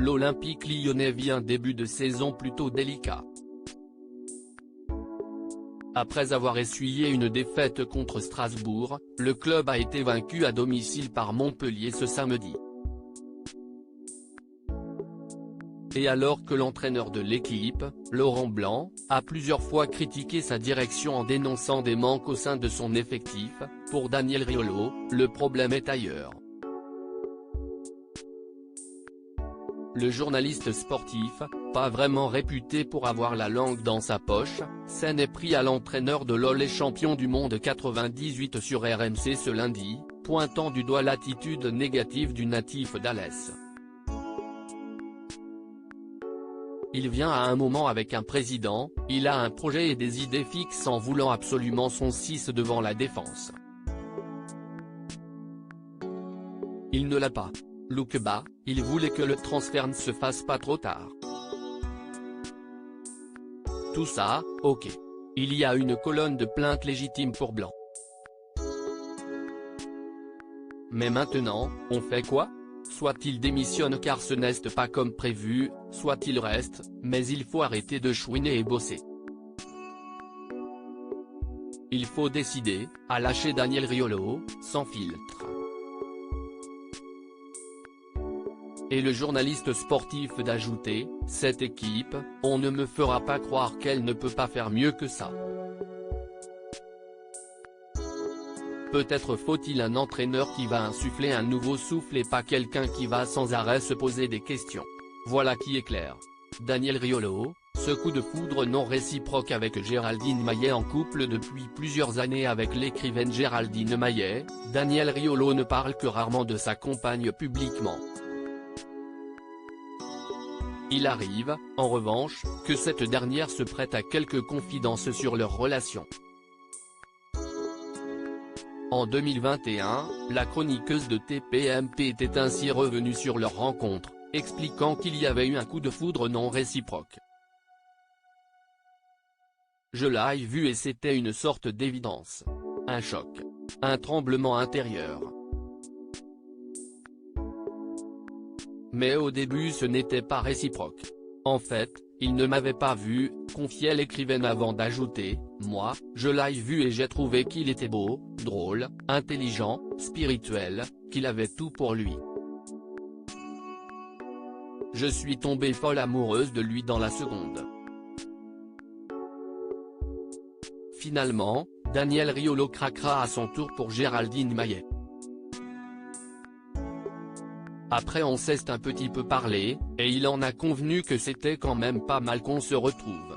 l'Olympique lyonnais vit un début de saison plutôt délicat. Après avoir essuyé une défaite contre Strasbourg, le club a été vaincu à domicile par Montpellier ce samedi. Et alors que l'entraîneur de l'équipe, Laurent Blanc, a plusieurs fois critiqué sa direction en dénonçant des manques au sein de son effectif, pour Daniel Riolo, le problème est ailleurs. Le journaliste sportif, pas vraiment réputé pour avoir la langue dans sa poche, s'en est pris à l'entraîneur de l'OL et champion du monde 98 sur RMC ce lundi, pointant du doigt l'attitude négative du natif d'Alès. Il vient à un moment avec un président, il a un projet et des idées fixes en voulant absolument son 6 devant la défense. Il ne l'a pas. Look bas, il voulait que le transfert ne se fasse pas trop tard. Tout ça, ok. Il y a une colonne de plaintes légitimes pour Blanc. Mais maintenant, on fait quoi? Soit il démissionne car ce n'est pas comme prévu, soit il reste, mais il faut arrêter de chouiner et bosser. Il faut décider, à lâcher Daniel Riolo, sans filtre. Et le journaliste sportif d'ajouter, cette équipe, on ne me fera pas croire qu'elle ne peut pas faire mieux que ça. Peut-être faut-il un entraîneur qui va insuffler un nouveau souffle et pas quelqu'un qui va sans arrêt se poser des questions. Voilà qui est clair. Daniel Riolo, ce coup de foudre non réciproque avec Géraldine Maillet en couple depuis plusieurs années avec l'écrivaine Géraldine Maillet, Daniel Riolo ne parle que rarement de sa compagne publiquement. Il arrive, en revanche, que cette dernière se prête à quelques confidences sur leur relation. En 2021, la chroniqueuse de TPMP était ainsi revenue sur leur rencontre, expliquant qu'il y avait eu un coup de foudre non réciproque. Je l'ai vu et c'était une sorte d'évidence. Un choc. Un tremblement intérieur. Mais au début ce n'était pas réciproque. En fait, il ne m'avait pas vu, confiait l'écrivaine avant d'ajouter, moi, je l'ai vu et j'ai trouvé qu'il était beau, drôle, intelligent, spirituel, qu'il avait tout pour lui. Je suis tombée folle amoureuse de lui dans la seconde. Finalement, Daniel Riolo craquera à son tour pour Géraldine Maillet. Après on s'est un petit peu parlé, et il en a convenu que c'était quand même pas mal qu'on se retrouve.